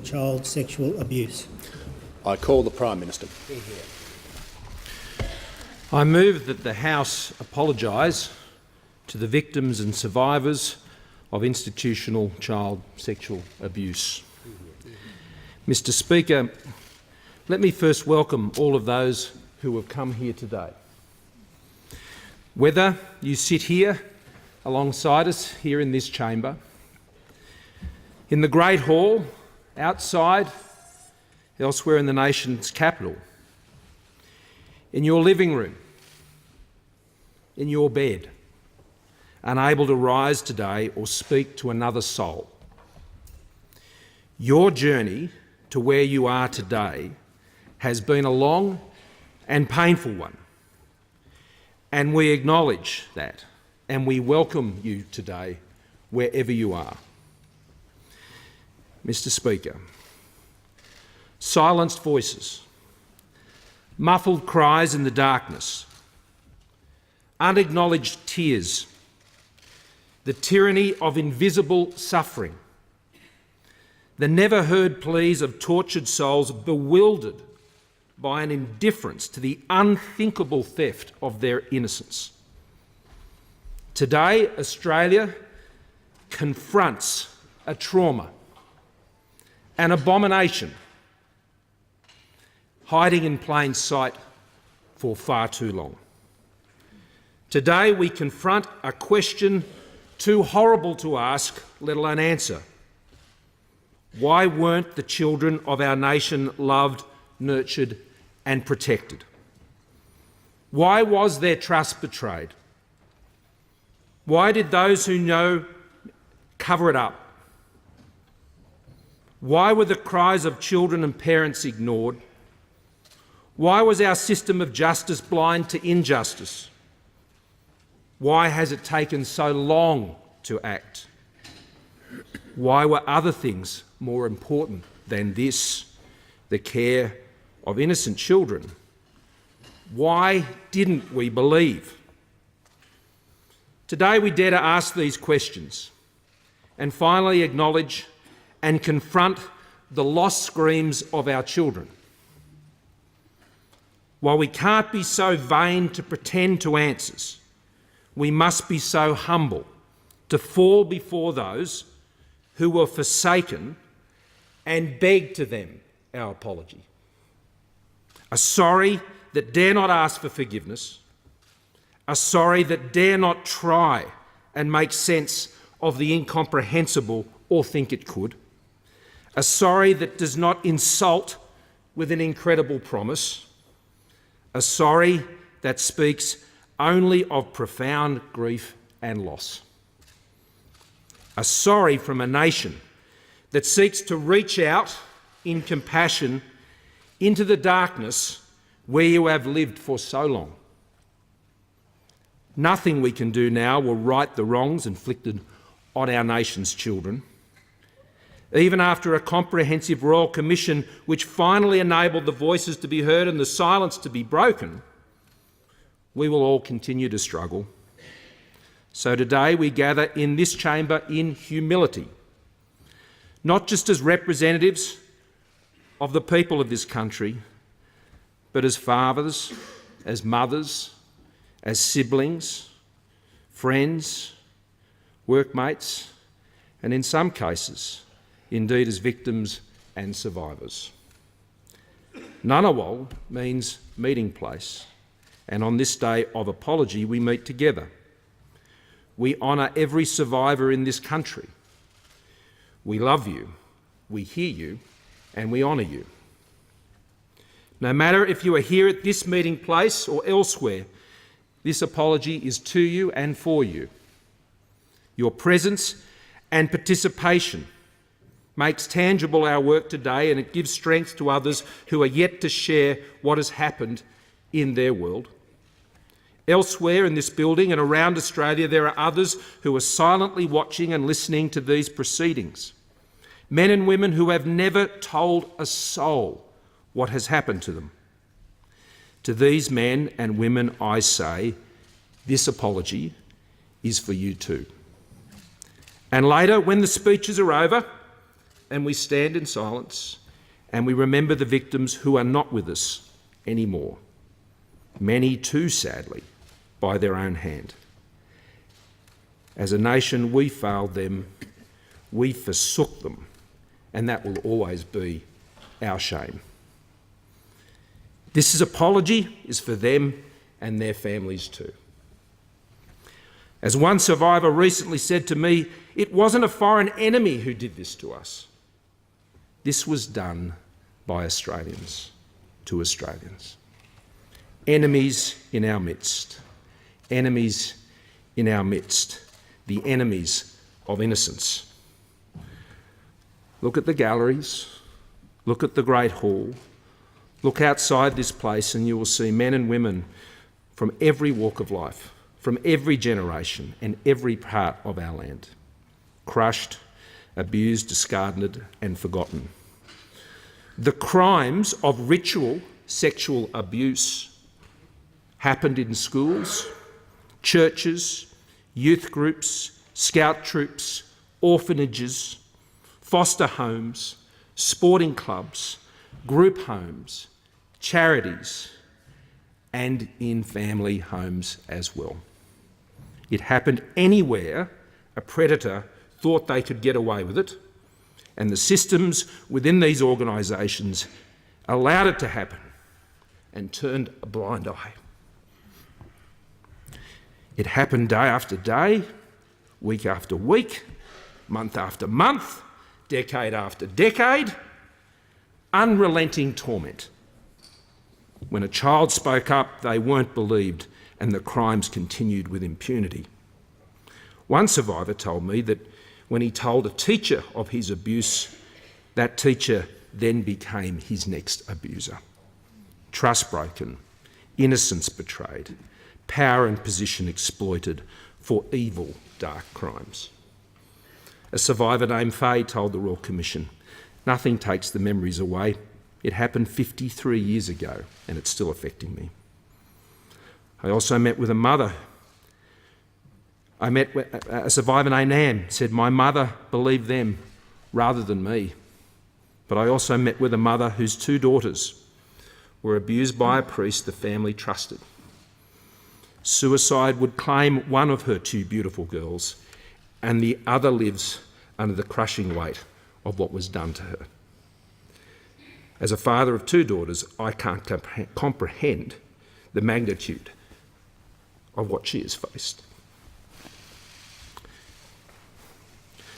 child sexual abuse. I call the Prime Minister. I move that the House apologise to the victims and survivors of institutional child sexual abuse. Mr Speaker, let me first welcome all of those who have come here today. Whether you sit here alongside us here in this chamber, in the Great Hall, outside, elsewhere in the nation's capital, in your living room, in your bed, unable to rise today or speak to another soul. Your journey to where you are today has been a long and painful one, and we acknowledge that, and we welcome you today wherever you are. Mr Speaker, silenced voices, muffled cries in the darkness, unacknowledged tears, the tyranny of invisible suffering, the never-heard pleas of tortured souls bewildered by an indifference to the unthinkable theft of their innocence. Today, Australia confronts a trauma, an abomination, hiding in plain sight for far too long. Today we confront a question too horrible to ask, let alone answer. Why weren't the children of our nation loved, nurtured and protected? Why was their trust betrayed? Why did those who know cover it up? Why were the cries of children and parents ignored? Why was our system of justice blind to injustice? Why has it taken so long to act? Why were other things more important than this, the care of innocent children? Why didn't we believe? Today we dare to ask these questions and finally acknowledge and confront the lost screams of our children. While we can't be so vain to pretend to answers, we must be so humble to fall before those who were forsaken and beg to them our apology. A sorry that dare not ask for forgiveness, a sorry that dare not try and make sense of the incomprehensible or think it could, a sorry that does not insult with an incredible promise, a sorry that speaks only of profound grief and loss. A sorry from a nation that seeks to reach out in compassion into the darkness where you have lived for so long. Nothing we can do now will right the wrongs inflicted on our nation's children. Even after a comprehensive Royal Commission which finally enabled the voices to be heard and the silence to be broken, we will all continue to struggle. So today we gather in this chamber in humility, not just as representatives of the people of this country, but as fathers, as mothers, as siblings, friends, workmates, and in some cases, indeed as victims and survivors. Ngunnawal means meeting place, and on this day of apology we meet together. We honour every survivor in this country. We love you, we hear you, and we honour you. No matter if you are here at this meeting place or elsewhere, this apology is to you and for you. Your presence and participation makes tangible our work today, and it gives strength to others who are yet to share what has happened in their world. Elsewhere in this building and around Australia, there are others who are silently watching and listening to these proceedings. Men and women who have never told a soul what has happened to them. To these men and women I say, this apology is for you too. And later, when the speeches are over, and we stand in silence and we remember the victims who are not with us anymore. Many too, sadly, by their own hand. As a nation, we failed them, we forsook them, and that will always be our shame. This apology is for them and their families too. As one survivor recently said to me, it wasn't a foreign enemy who did this to us. This was done by Australians to Australians. Enemies in our midst. Enemies in our midst. The enemies of innocence. Look at the galleries. Look at the Great Hall. Look outside this place and you will see men and women from every walk of life, from every generation and every part of our land. Crushed, abused, discarded and forgotten. The crimes of ritual sexual abuse happened in schools, churches, youth groups, scout troops, orphanages, foster homes, sporting clubs, group homes, charities, and in family homes as well. It happened anywhere a predator thought they could get away with it, and the systems within these organisations allowed it to happen and turned a blind eye. It happened day after day, week after week, month after month, decade after decade, unrelenting torment. When a child spoke up, they weren't believed and the crimes continued with impunity. One survivor told me that when he told a teacher of his abuse, that teacher then became his next abuser. Trust broken, innocence betrayed, power and position exploited for evil, dark crimes. A survivor named Faye told the Royal Commission, "Nothing takes the memories away. It happened 53 years ago and it's still affecting me." I also met with a mother. I met with a survivor named Anne, said, "My mother believed them rather than me." But I also met with a mother whose two daughters were abused by a priest the family trusted. Suicide would claim one of her two beautiful girls, and the other lives under the crushing weight of what was done to her. As a father of two daughters, I can't comprehend the magnitude of what she has faced.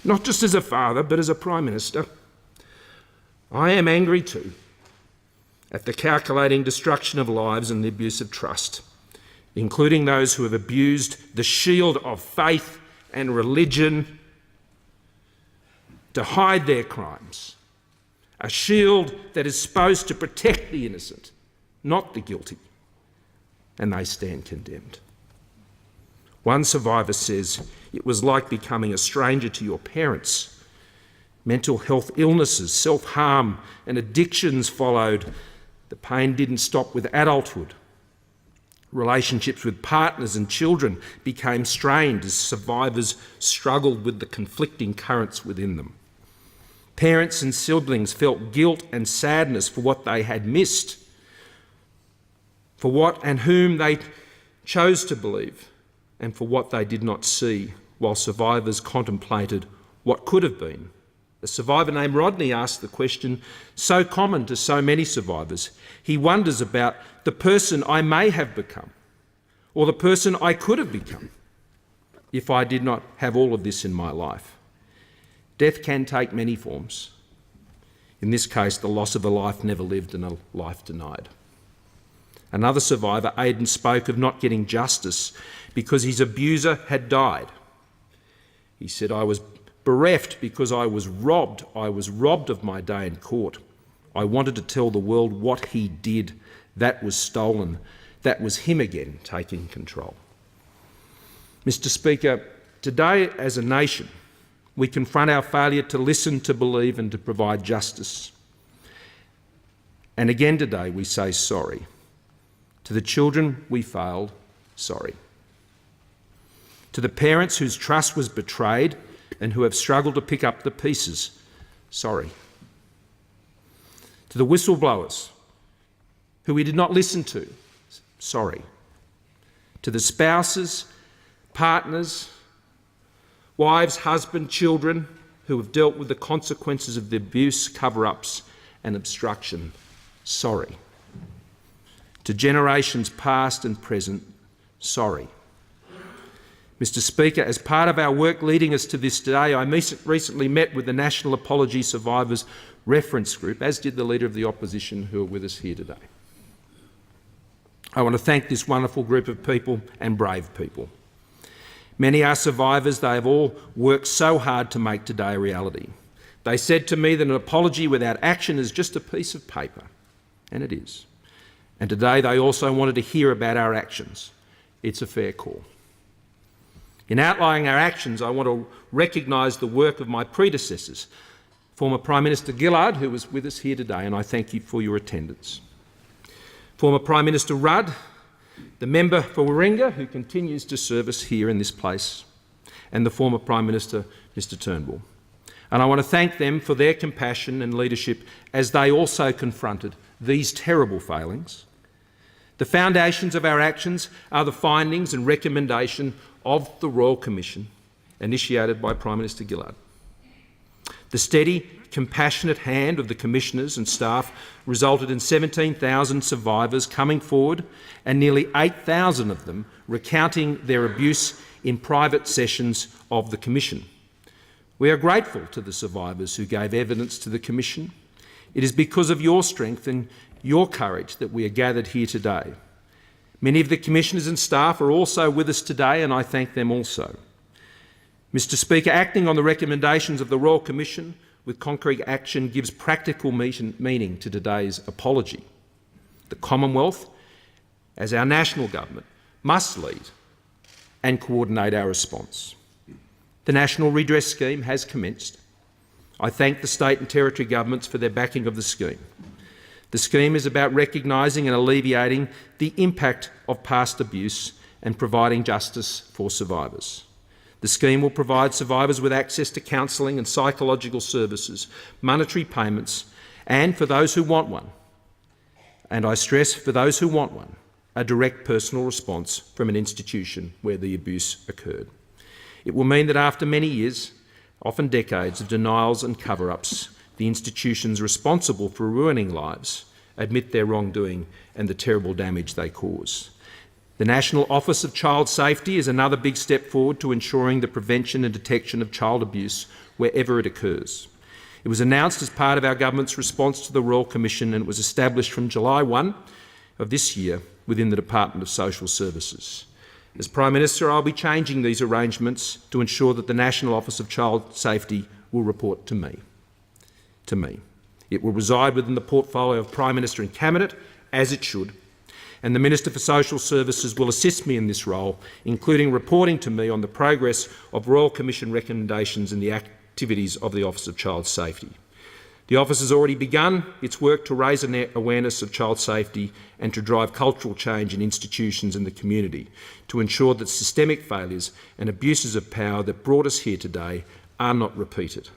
Not just as a father, but as a Prime Minister, I am angry too at the calculating destruction of lives and the abuse of trust, including those who have abused the shield of faith and religion to hide their crimes. A shield that is supposed to protect the innocent, not the guilty, and they stand condemned. One survivor says, "It was like becoming a stranger to your parents. Mental health illnesses, self-harm and addictions followed. The pain didn't stop with adulthood. Relationships with partners and children became strained as survivors struggled with the conflicting currents within them. Parents and siblings felt guilt and sadness for what they had missed, for what and whom they chose to believe, and for what they did not see, while survivors contemplated what could have been." A survivor named Rodney asked the question so common to so many survivors. He wonders about the person I may have become, or the person I could have become, if I did not have all of this in my life. Death can take many forms. In this case, the loss of a life never lived and a life denied. Another survivor, Aidan, spoke of not getting justice because his abuser had died. He said, "I was bereft because I was robbed. I was robbed of my day in court. I wanted to tell the world what he did. That was stolen. That was him again taking control." Mr. Speaker, today as a nation, we confront our failure to listen, to believe and to provide justice. And again today we say sorry. To the children we failed, sorry. To the parents whose trust was betrayed and who have struggled to pick up the pieces, sorry. To the whistleblowers who we did not listen to, sorry. To the spouses, partners, wives, husbands, children who have dealt with the consequences of the abuse, cover-ups and obstruction, sorry. To generations past and present, sorry. Mr. Speaker, as part of our work leading us to this day, I recently met with the National Apology Survivors Reference Group, as did the Leader of the Opposition who are with us here today. I want to thank this wonderful group of people and brave people. Many are survivors. They have all worked so hard to make today a reality. They said to me that an apology without action is just a piece of paper, and it is. And today they also wanted to hear about our actions. It's a fair call. In outlining our actions, I want to recognise the work of my predecessors, former Prime Minister Gillard, who was with us here today, and I thank you for your attendance. Former Prime Minister Rudd, the member for Warringah, who continues to serve us here in this place, and the former Prime Minister, Mr Turnbull. And I want to thank them for their compassion and leadership as they also confronted these terrible failings. The foundations of our actions are the findings and recommendation of the Royal Commission initiated by Prime Minister Gillard. The steady, compassionate hand of the commissioners and staff resulted in 17,000 survivors coming forward and nearly 8,000 of them recounting their abuse in private sessions of the Commission. We are grateful to the survivors who gave evidence to the Commission. It is because of your strength and your courage that we are gathered here today. Many of the commissioners and staff are also with us today, and I thank them also. Mr Speaker, acting on the recommendations of the Royal Commission with concrete action gives practical meaning to today's apology. The Commonwealth, as our national government, must lead and coordinate our response. The National Redress Scheme has commenced. I thank the state and territory governments for their backing of the scheme. The scheme is about recognising and alleviating the impact of past abuse and providing justice for survivors. The scheme will provide survivors with access to counselling and psychological services, monetary payments, and for those who want one, and I stress for those who want one, a direct personal response from an institution where the abuse occurred. It will mean that after many years, often decades of denials and cover-ups, the institutions responsible for ruining lives admit their wrongdoing and the terrible damage they cause. The National Office of Child Safety is another big step forward to ensuring the prevention and detection of child abuse wherever it occurs. It was announced as part of our government's response to the Royal Commission, and it was established from July 1 of this year within the Department of Social Services. As Prime Minister, I'll be changing these arrangements to ensure that the National Office of Child Safety will report to me. It will reside within the portfolio of Prime Minister and Cabinet, as it should, and the Minister for Social Services will assist me in this role, including reporting to me on the progress of Royal Commission recommendations and the activities of the Office of Child Safety. The Office has already begun its work to raise awareness of child safety and to drive cultural change in institutions and the community, to ensure that systemic failures and abuses of power that brought us here today are not repeated.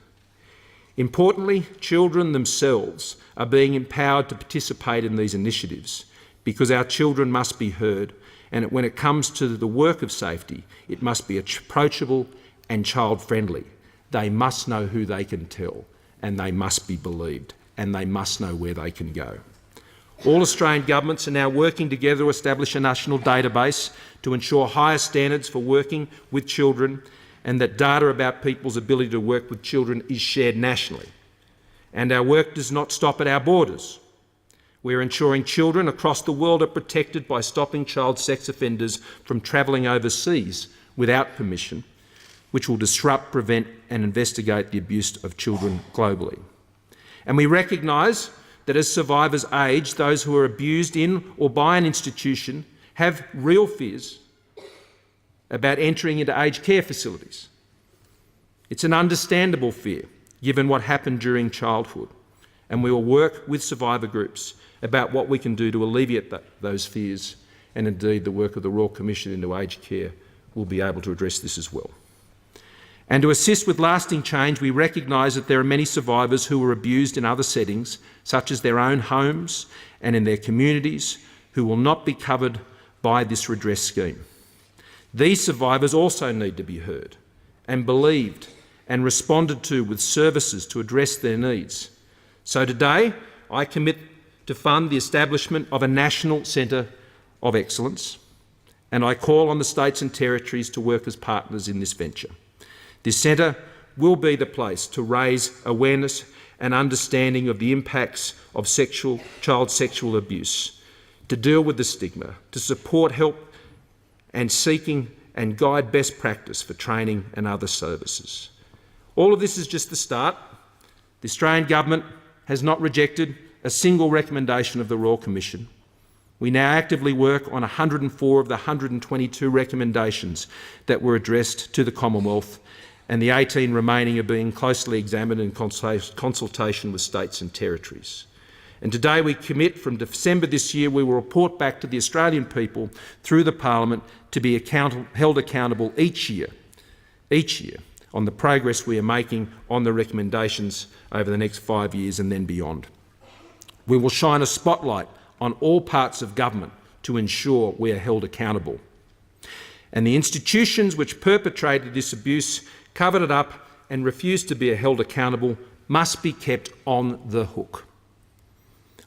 Importantly, children themselves are being empowered to participate in these initiatives because our children must be heard, and when it comes to the work of safety, it must be approachable and child-friendly. They must know who they can tell, and they must be believed, and they must know where they can go. All Australian governments are now working together to establish a national database to ensure higher standards for working with children, and that data about people's ability to work with children is shared nationally. And our work does not stop at our borders. We are ensuring children across the world are protected by stopping child sex offenders from travelling overseas without permission, which will disrupt, prevent and investigate the abuse of children globally. And we recognise that as survivors age, those who are abused in or by an institution have real fears about entering into aged care facilities. It's an understandable fear, given what happened during childhood, and we will work with survivor groups about what we can do to alleviate those fears, and indeed the work of the Royal Commission into aged care will be able to address this as well. And to assist with lasting change, we recognise that there are many survivors who were abused in other settings, such as their own homes and in their communities, who will not be covered by this redress scheme. These survivors also need to be heard and believed and responded to with services to address their needs. So today, I commit to fund the establishment of a national centre of excellence, and I call on the states and territories to work as partners in this venture. This centre will be the place to raise awareness and understanding of the impacts of child sexual abuse, to deal with the stigma, to support help and seeking and guide best practice for training and other services. All of this is just the start. The Australian Government has not rejected a single recommendation of the Royal Commission. We now actively work on 104 of the 122 recommendations that were addressed to the Commonwealth, and the 18 remaining are being closely examined in consultation with states and territories. And today we commit from December this year we will report back to the Australian people through the Parliament to be held accountable each year on the progress we are making on the recommendations over the next 5 years and then beyond. We will shine a spotlight on all parts of government to ensure we are held accountable. And the institutions which perpetrated this abuse, covered it up and refused to be held accountable must be kept on the hook.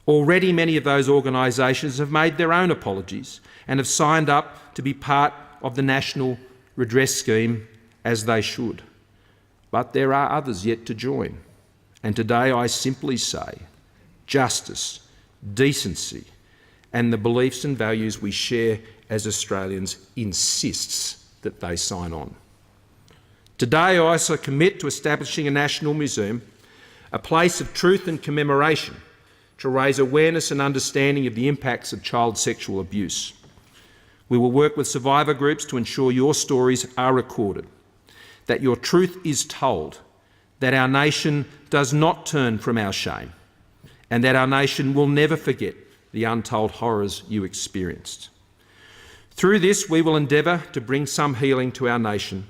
Already many of those organisations have made their own apologies and have signed up to be part of the national redress scheme, as they should. But there are others yet to join. And today I simply say justice, decency and the beliefs and values we share as Australians insists that they sign on. Today I also commit to establishing a national museum, a place of truth and commemoration to raise awareness and understanding of the impacts of child sexual abuse. We will work with survivor groups to ensure your stories are recorded, that your truth is told, that our nation does not turn from our shame, and that our nation will never forget the untold horrors you experienced. Through this, we will endeavour to bring some healing to our nation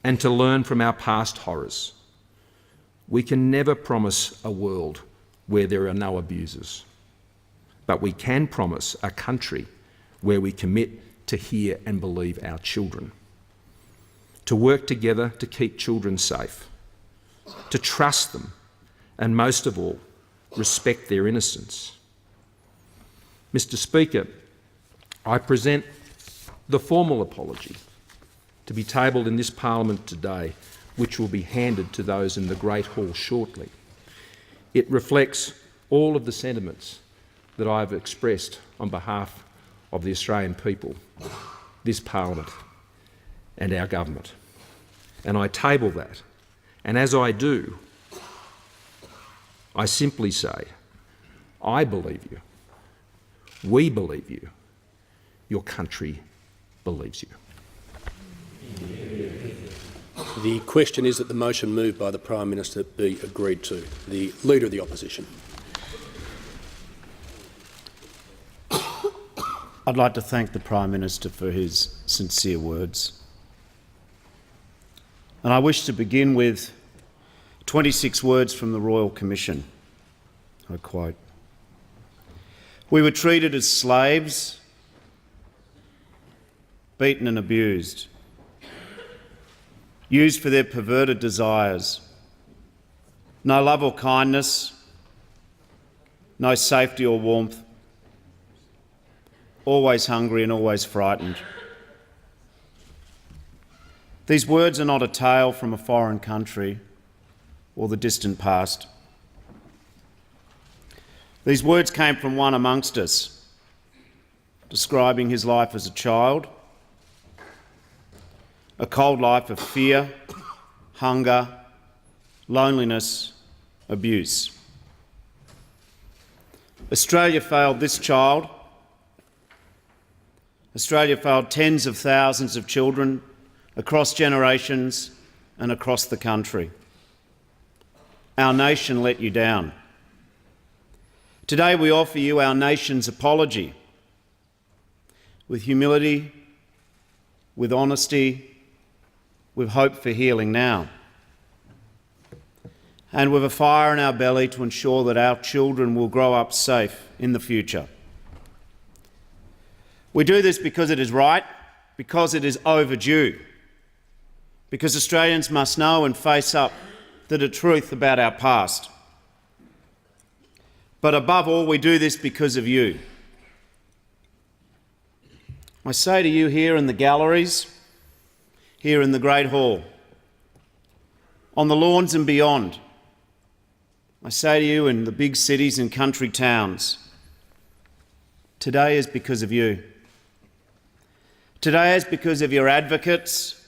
and to learn from our past horrors. We can never promise a world where there are no abusers, but we can promise a country where we commit to hear and believe our children, to work together to keep children safe, to trust them, and most of all, respect their innocence. Mr. Speaker, I present the formal apology to be tabled in this Parliament today, which will be handed to those in the Great Hall shortly. It reflects all of the sentiments that I have expressed on behalf of the Australian people, this Parliament and our government. And I table that. And as I do, I simply say, I believe you, we believe you, your country believes you. The question is that the motion moved by the Prime Minister be agreed to. The Leader of the Opposition. I'd like to thank the Prime Minister for his sincere words. And I wish to begin with 26 words from the Royal Commission. I quote, "We were treated as slaves, beaten and abused, used for their perverted desires. No love or kindness, no safety or warmth, always hungry and always frightened." These words are not a tale from a foreign country or the distant past. These words came from one amongst us, describing his life as a child, a cold life of fear, hunger, loneliness, abuse. Australia failed this child. Australia failed tens of thousands of children across generations and across the country. Our nation let you down. Today we offer you our nation's apology with humility, with honesty, with hope for healing now, and with a fire in our belly to ensure that our children will grow up safe in the future. We do this because it is right, because it is overdue, because Australians must know and face up to the truth about our past. But above all, we do this because of you. I say to you here in the galleries, here in the Great Hall, on the lawns and beyond, I say to you in the big cities and country towns, today is because of you. Today is because of your advocates,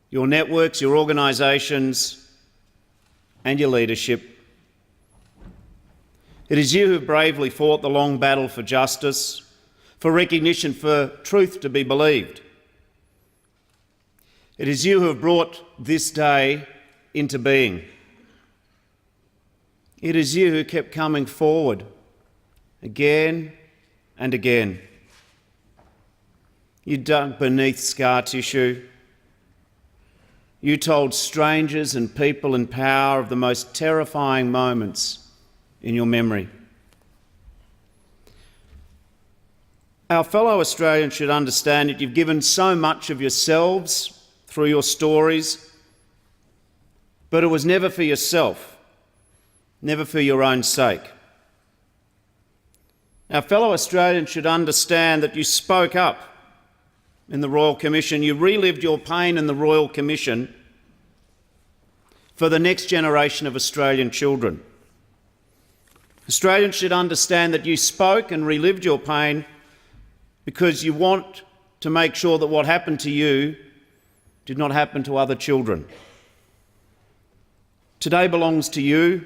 your networks, your organisations, and your leadership. It is you who have bravely fought the long battle for justice, for recognition, for truth to be believed. It is you who have brought this day into being. It is you who kept coming forward again and again. You dug beneath scar tissue. You told strangers and people in power of the most terrifying moments in your memory. Our fellow Australians should understand that you've given so much of yourselves through your stories, but it was never for yourself, never for your own sake. Our fellow Australians should understand that you spoke up in the Royal Commission, you relived your pain in the Royal Commission for the next generation of Australian children. Australians should understand that you spoke and relived your pain because you want to make sure that what happened to you did not happen to other children. Today belongs to you.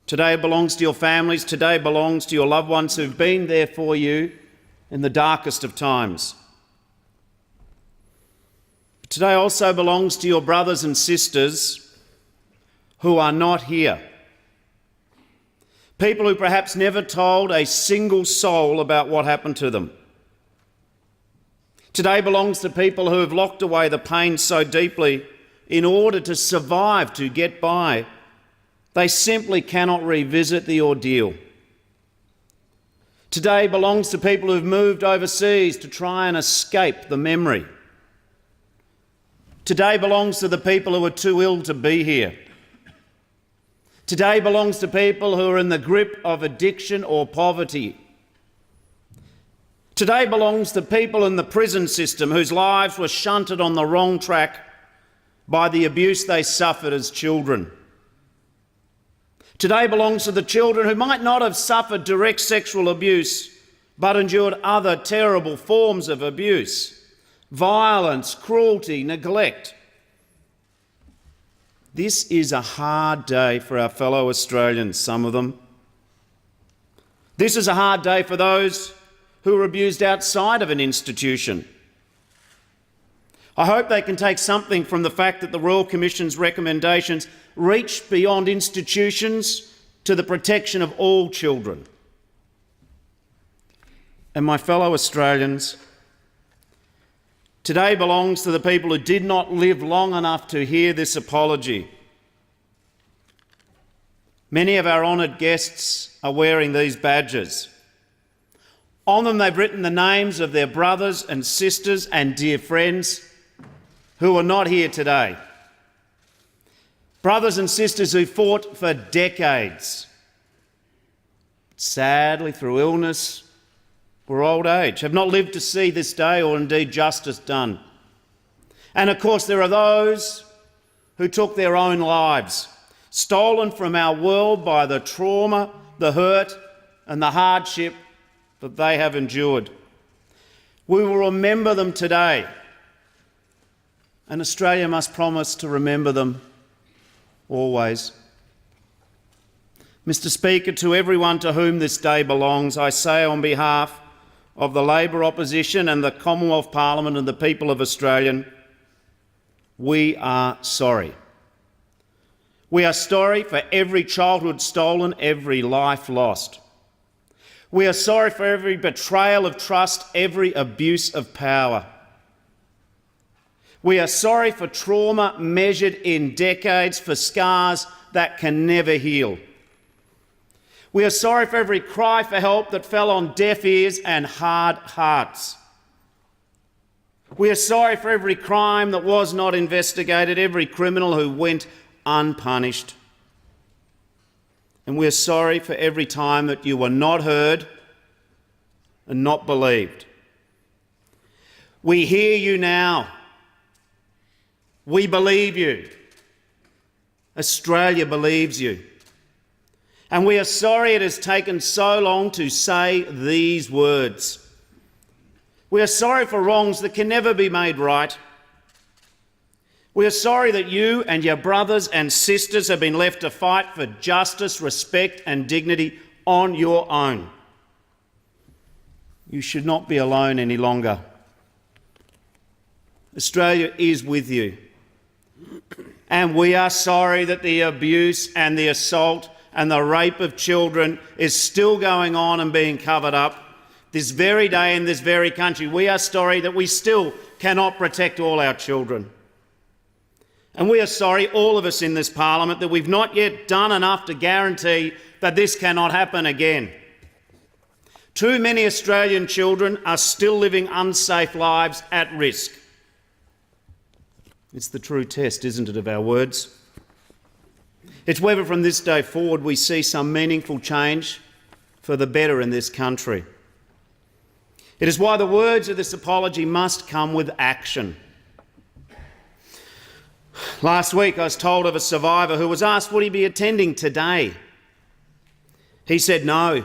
Today belongs to your families. Today belongs to your loved ones who've been there for you in the darkest of times. Today also belongs to your brothers and sisters who are not here. People who perhaps never told a single soul about what happened to them. Today belongs to people who have locked away the pain so deeply in order to survive, to get by. They simply cannot revisit the ordeal. Today belongs to people who've moved overseas to try and escape the memory. Today belongs to the people who are too ill to be here. Today belongs to people who are in the grip of addiction or poverty. Today belongs to people in the prison system whose lives were shunted on the wrong track by the abuse they suffered as children. Today belongs to the children who might not have suffered direct sexual abuse, but endured other terrible forms of abuse, violence, cruelty, neglect. This is a hard day for our fellow Australians, some of them. This is a hard day for those who were abused outside of an institution. I hope they can take something from the fact that the Royal Commission's recommendations reach beyond institutions to the protection of all children. And my fellow Australians, today belongs to the people who did not live long enough to hear this apology. Many of our honoured guests are wearing these badges. On them they've written the names of their brothers and sisters and dear friends who are not here today. Brothers and sisters who fought for decades, sadly through illness or old age, have not lived to see this day or indeed justice done. And of course there are those who took their own lives, stolen from our world by the trauma, the hurt and the hardship that they have endured. We will remember them today, and Australia must promise to remember them always. Mr. Speaker, to everyone to whom this day belongs, I say on behalf of the Labor opposition and the Commonwealth Parliament and the people of Australia, we are sorry. We are sorry for every childhood stolen, every life lost. We are sorry for every betrayal of trust, every abuse of power. We are sorry for trauma measured in decades, for scars that can never heal. We are sorry for every cry for help that fell on deaf ears and hard hearts. We are sorry for every crime that was not investigated, every criminal who went unpunished. And we are sorry for every time that you were not heard and not believed. We hear you now. We believe you. Australia believes you. And we are sorry it has taken so long to say these words. We are sorry for wrongs that can never be made right. We are sorry that you and your brothers and sisters have been left to fight for justice, respect and dignity on your own. You should not be alone any longer. Australia is with you. And we are sorry that the abuse and the assault and the rape of children is still going on and being covered up this very day in this very country. We are sorry that we still cannot protect all our children. And we are sorry, all of us in this parliament, that we've not yet done enough to guarantee that this cannot happen again. Too many Australian children are still living unsafe lives at risk. It's the true test, isn't it, of our words? It's whether from this day forward we see some meaningful change for the better in this country. It is why the words of this apology must come with action. Last week I was told of a survivor who was asked would he be attending today. He said no.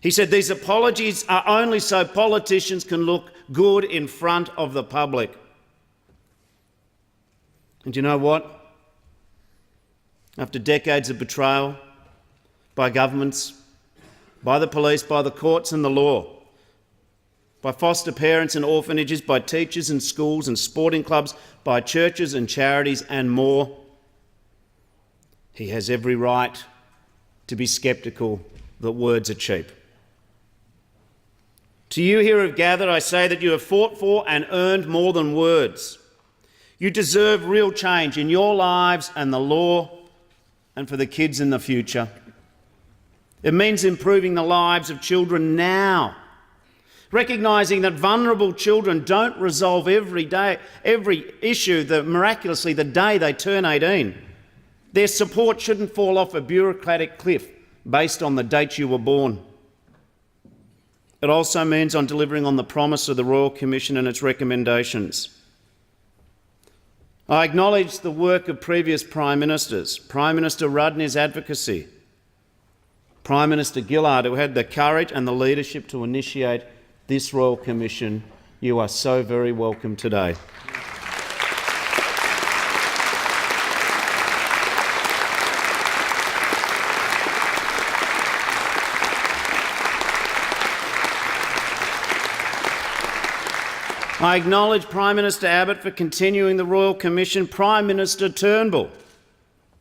He said these apologies are only so politicians can look good in front of the public. And you know what? After decades of betrayal by governments, by the police, by the courts and the law, by foster parents and orphanages, by teachers and schools and sporting clubs, by churches and charities and more, he has every right to be sceptical that words are cheap. To you here who have gathered, I say that you have fought for and earned more than words. You deserve real change in your lives and the law and for the kids in the future. It means improving the lives of children now, recognising that vulnerable children don't resolve every issue miraculously the day they turn 18. Their support shouldn't fall off a bureaucratic cliff based on the date you were born. It also means on delivering on the promise of the Royal Commission and its recommendations. I acknowledge the work of previous Prime Ministers, Prime Minister Rudd and his advocacy, Prime Minister Gillard, who had the courage and the leadership to initiate this Royal Commission. You are so very welcome today. I acknowledge Prime Minister Abbott for continuing the Royal Commission. Prime Minister Turnbull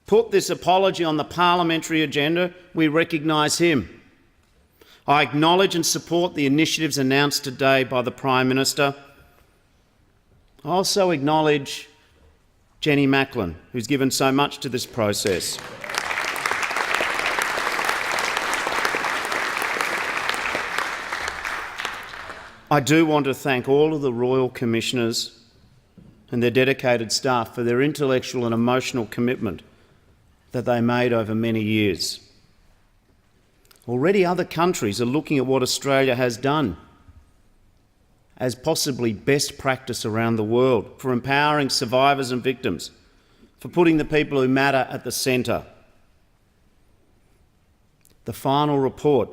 put this apology on the parliamentary agenda. We recognise him. I acknowledge and support the initiatives announced today by the Prime Minister. I also acknowledge Jenny Macklin, who's given so much to this process. I do want to thank all of the Royal Commissioners and their dedicated staff for their intellectual and emotional commitment that they made over many years. Already other countries are looking at what Australia has done as possibly best practice around the world for empowering survivors and victims, for putting the people who matter at the centre. The final report,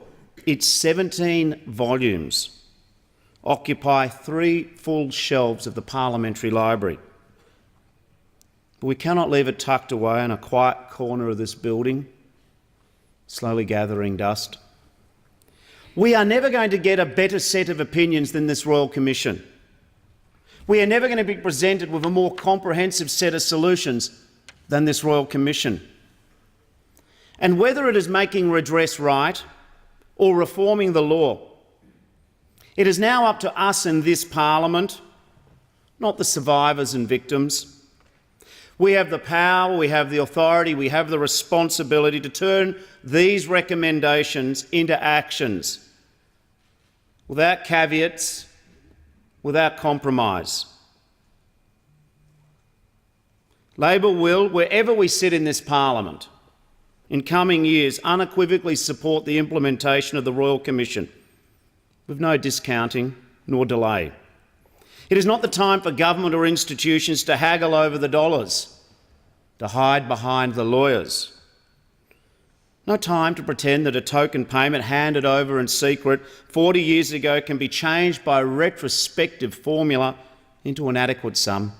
its 17 volumes, occupy 3 full shelves of the Parliamentary Library. But we cannot leave it tucked away in a quiet corner of this building, slowly gathering dust. We are never going to get a better set of opinions than this Royal Commission. We are never going to be presented with a more comprehensive set of solutions than this Royal Commission. And whether it is making redress right or reforming the law, it is now up to us in this Parliament not the survivors and victims. We have the power, we have the authority, we have the responsibility to turn these recommendations into actions without caveats, without compromise. Labor will, wherever we sit in this parliament, in coming years unequivocally support the implementation of the Royal Commission, with no discounting nor delay. It is not the time for government or institutions to haggle over the dollars, to hide behind the lawyers. No time to pretend that a token payment handed over in secret 40 years ago can be changed by a retrospective formula into an adequate sum.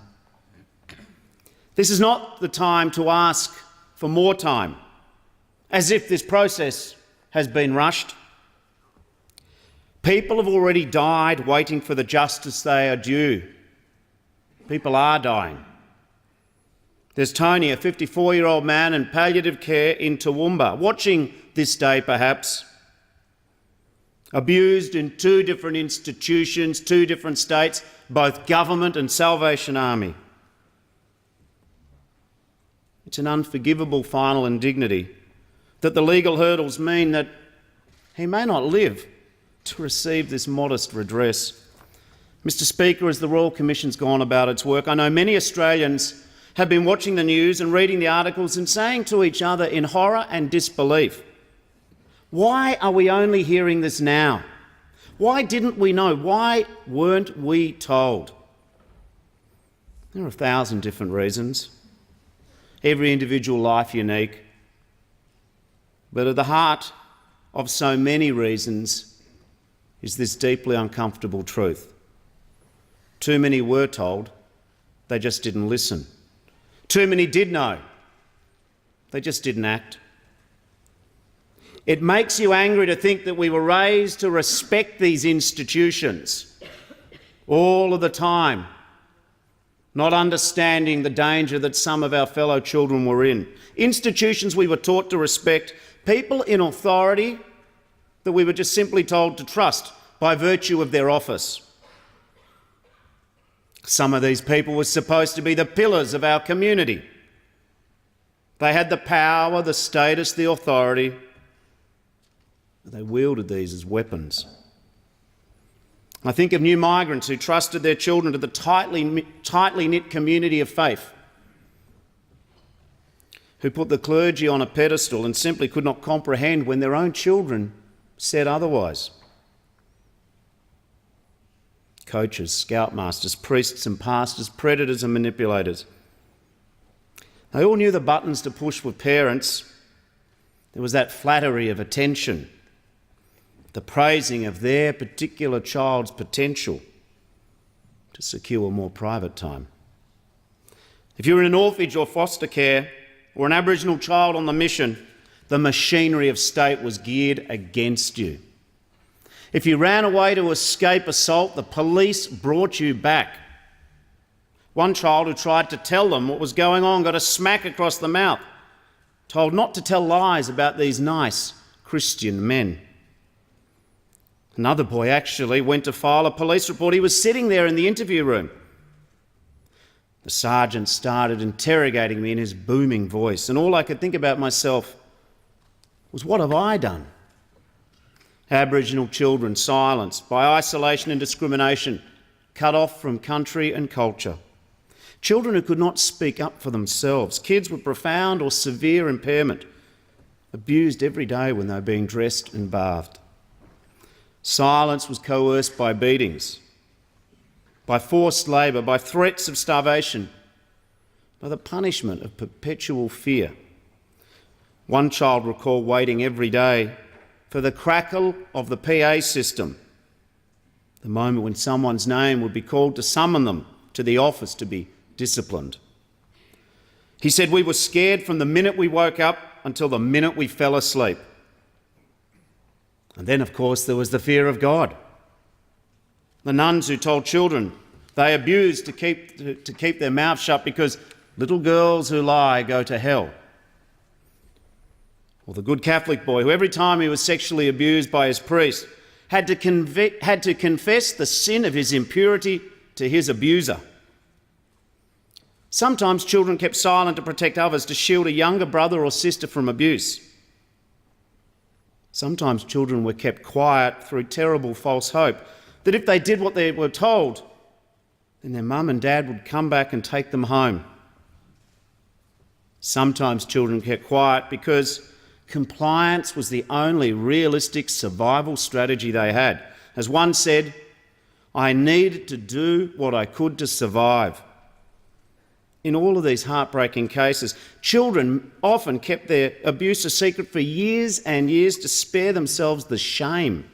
This is not the time to ask for more time, as if this process has been rushed. People have already died waiting for the justice they are due. People are dying. There's Tony, a 54-year-old man in palliative care in Toowoomba, watching this day perhaps, abused in 2 different institutions, 2 different states, both government and Salvation Army. It's an unforgivable final indignity that the legal hurdles mean that he may not live to receive this modest redress. Mr. Speaker, as the Royal Commission's gone about its work, I know many Australians have been watching the news and reading the articles and saying to each other in horror and disbelief, why are we only hearing this now? Why didn't we know? Why weren't we told? There are 1,000 different reasons, every individual life unique. But at the heart of so many reasons is this deeply uncomfortable truth. Too many were told, they just didn't listen. Too many did know, they just didn't act. It makes you angry to think that we were raised to respect these institutions all of the time, not understanding the danger that some of our fellow children were in. Institutions we were taught to respect, people in authority that we were just simply told to trust by virtue of their office. Some of these people were supposed to be the pillars of our community. They had the power, the status, the authority. They wielded these as weapons. I think of new migrants who trusted their children to the tightly knit community of faith, who put the clergy on a pedestal and simply could not comprehend when their own children said otherwise. Coaches, scoutmasters, priests and pastors, predators and manipulators. They all knew the buttons to push with parents. There was that flattery of attention, the praising of their particular child's potential to secure more private time. If you were in an orphanage or foster care or an Aboriginal child on the mission, the machinery of state was geared against you. If you ran away to escape assault, the police brought you back. One child who tried to tell them what was going on got a smack across the mouth, told not to tell lies about these nice Christian men. Another boy actually went to file a police report. He was sitting there in the interview room. The sergeant started interrogating me in his booming voice, and all I could think about myself was, what have I done? Aboriginal children silenced by isolation and discrimination, cut off from country and culture. Children who could not speak up for themselves. Kids with profound or severe impairment, abused every day when they were being dressed and bathed. Silence was coerced by beatings, by forced labour, by threats of starvation, by the punishment of perpetual fear. One child recalled waiting every day for the crackle of the PA system, the moment when someone's name would be called to summon them to the office to be disciplined. He said, we were scared from the minute we woke up until the minute we fell asleep. And then, of course, there was the fear of God. The nuns who told children they abused to keep their mouths shut because little girls who lie go to hell. Or the good Catholic boy who every time he was sexually abused by his priest had to confess the sin of his impurity to his abuser. Sometimes children kept silent to protect others, to shield a younger brother or sister from abuse. Sometimes children were kept quiet through terrible false hope that if they did what they were told, then their mum and dad would come back and take them home. Sometimes children kept quiet because compliance was the only realistic survival strategy they had. As one said, "I needed to do what I could to survive." In all of these heartbreaking cases, children often kept their abuse a secret for years and years to spare themselves the shame.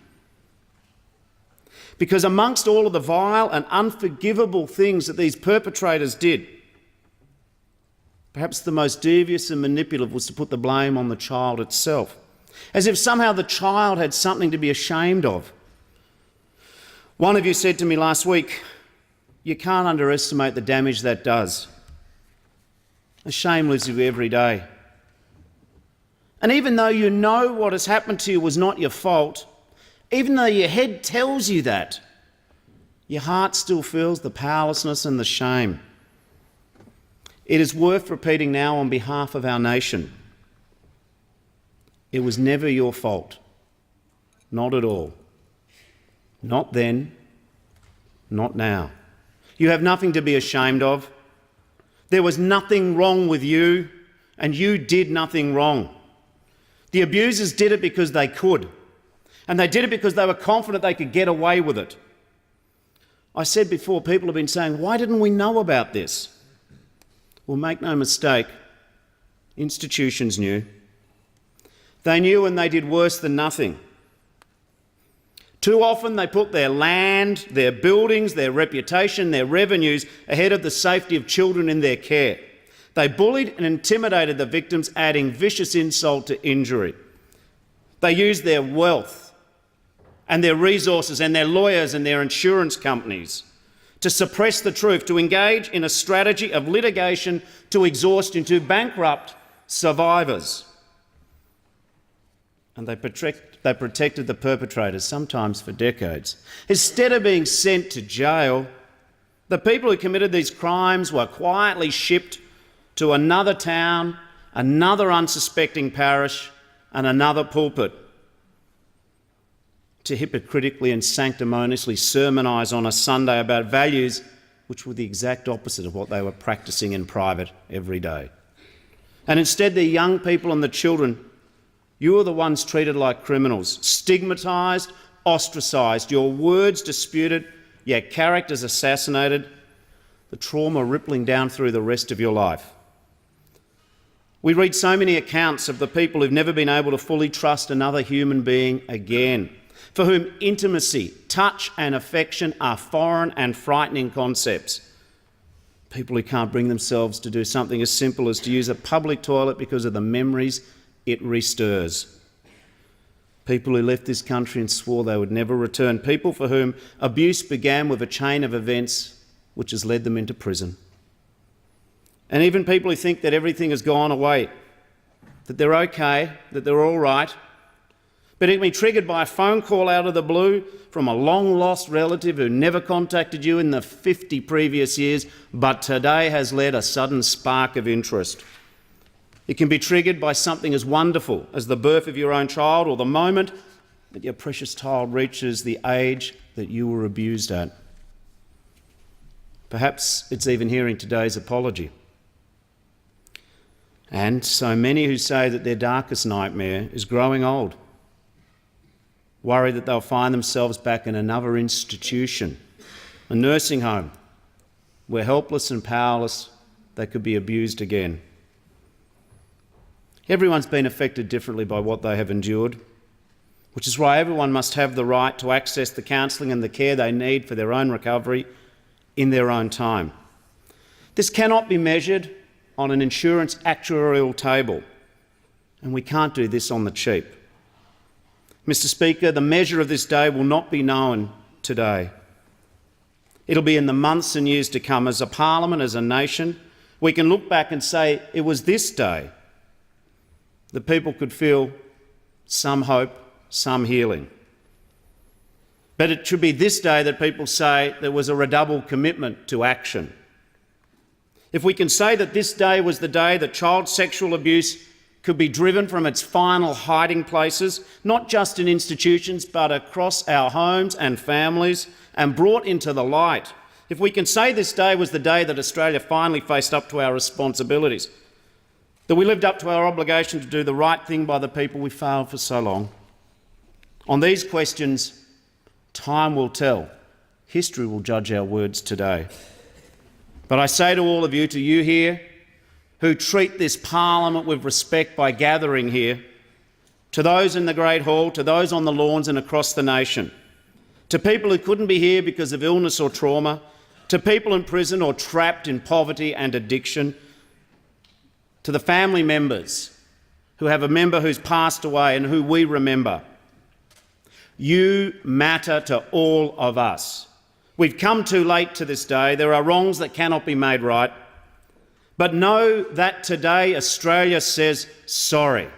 Because amongst all of the vile and unforgivable things that these perpetrators did, perhaps the most devious and manipulative was to put the blame on the child itself, as if somehow the child had something to be ashamed of. One of you said to me last week, "You can't underestimate the damage that does." A shame lives with you every day. And even though you know what has happened to you was not your fault, even though your head tells you that, your heart still feels the powerlessness and the shame. It is worth repeating now on behalf of our nation. It was never your fault. Not at all. Not then, not now. You have nothing to be ashamed of. There was nothing wrong with you, and you did nothing wrong. The abusers did it because they could, and they did it because they were confident they could get away with it. I said before, people have been saying, "Why didn't we know about this?" Well, make no mistake, institutions knew. They knew, and they did worse than nothing. Too often they put their land, their buildings, their reputation, their revenues ahead of the safety of children in their care. They bullied and intimidated the victims, adding vicious insult to injury. They used their wealth and their resources and their lawyers and their insurance companies to suppress the truth, to engage in a strategy of litigation to exhaust and to bankrupt survivors. And they protected the perpetrators, sometimes for decades. Instead of being sent to jail, the people who committed these crimes were quietly shipped to another town, another unsuspecting parish, and another pulpit to hypocritically and sanctimoniously sermonise on a Sunday about values which were the exact opposite of what they were practising in private every day. And instead, the young people and the children, you are the ones treated like criminals, stigmatised, ostracised, your words disputed, your characters assassinated, the trauma rippling down through the rest of your life. We read so many accounts of the people who've never been able to fully trust another human being again, for whom intimacy, touch and affection are foreign and frightening concepts. People who can't bring themselves to do something as simple as to use a public toilet because of the memories it restirs. People who left this country and swore they would never return. People for whom abuse began with a chain of events which has led them into prison. And even people who think that everything has gone away, that they're okay, that they're all right, but it can be triggered by a phone call out of the blue from a long-lost relative who never contacted you in the 50 previous years, but today has led a sudden spark of interest. It can be triggered by something as wonderful as the birth of your own child or the moment that your precious child reaches the age that you were abused at. Perhaps it's even hearing today's apology. And so many who say that their darkest nightmare is growing old, worried that they'll find themselves back in another institution, a nursing home, where helpless and powerless they could be abused again. Everyone's been affected differently by what they have endured, which is why everyone must have the right to access the counselling and the care they need for their own recovery in their own time. This cannot be measured on an insurance actuarial table, and we can't do this on the cheap. Mr. Speaker, the measure of this day will not be known today. It'll be in the months and years to come. As a parliament, as a nation, we can look back and say it was this day that people could feel some hope, some healing. But it should be this day that people say there was a redoubled commitment to action. if we can say that this day was the day that child sexual abuse could be driven from its final hiding places, not just in institutions, but across our homes and families, and brought into the light, if we can say this day was the day that Australia finally faced up to our responsibilities, that we lived up to our obligation to do the right thing by the people we failed for so long, on these questions, time will tell. History will judge our words today. But I say to all of you, to you here, who treat this Parliament with respect by gathering here, to those in the Great Hall, to those on the lawns and across the nation, to people who couldn't be here because of illness or trauma, to people in prison or trapped in poverty and addiction, to the family members who have a member who's passed away and who we remember. You matter to all of us. We've come too late to this day. There are wrongs that cannot be made right. But know that today Australia says sorry.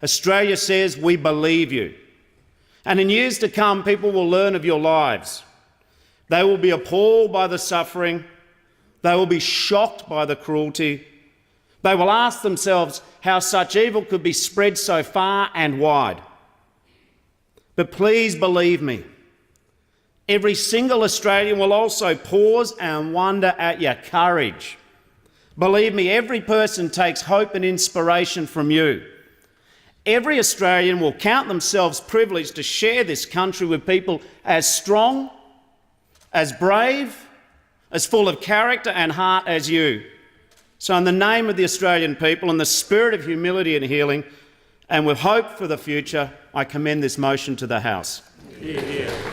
Australia says we believe you. And in years to come, people will learn of your lives. They will be appalled by the suffering. They will be shocked by the cruelty. They will ask themselves how such evil could be spread so far and wide. But please believe me, every single Australian will also pause and wonder at your courage. Believe me, every person takes hope and inspiration from you. Every Australian will count themselves privileged to share this country with people as strong, as brave, as full of character and heart as you. So in the name of the Australian people, in the spirit of humility and healing, and with hope for the future, I commend this motion to the House. Hear, hear.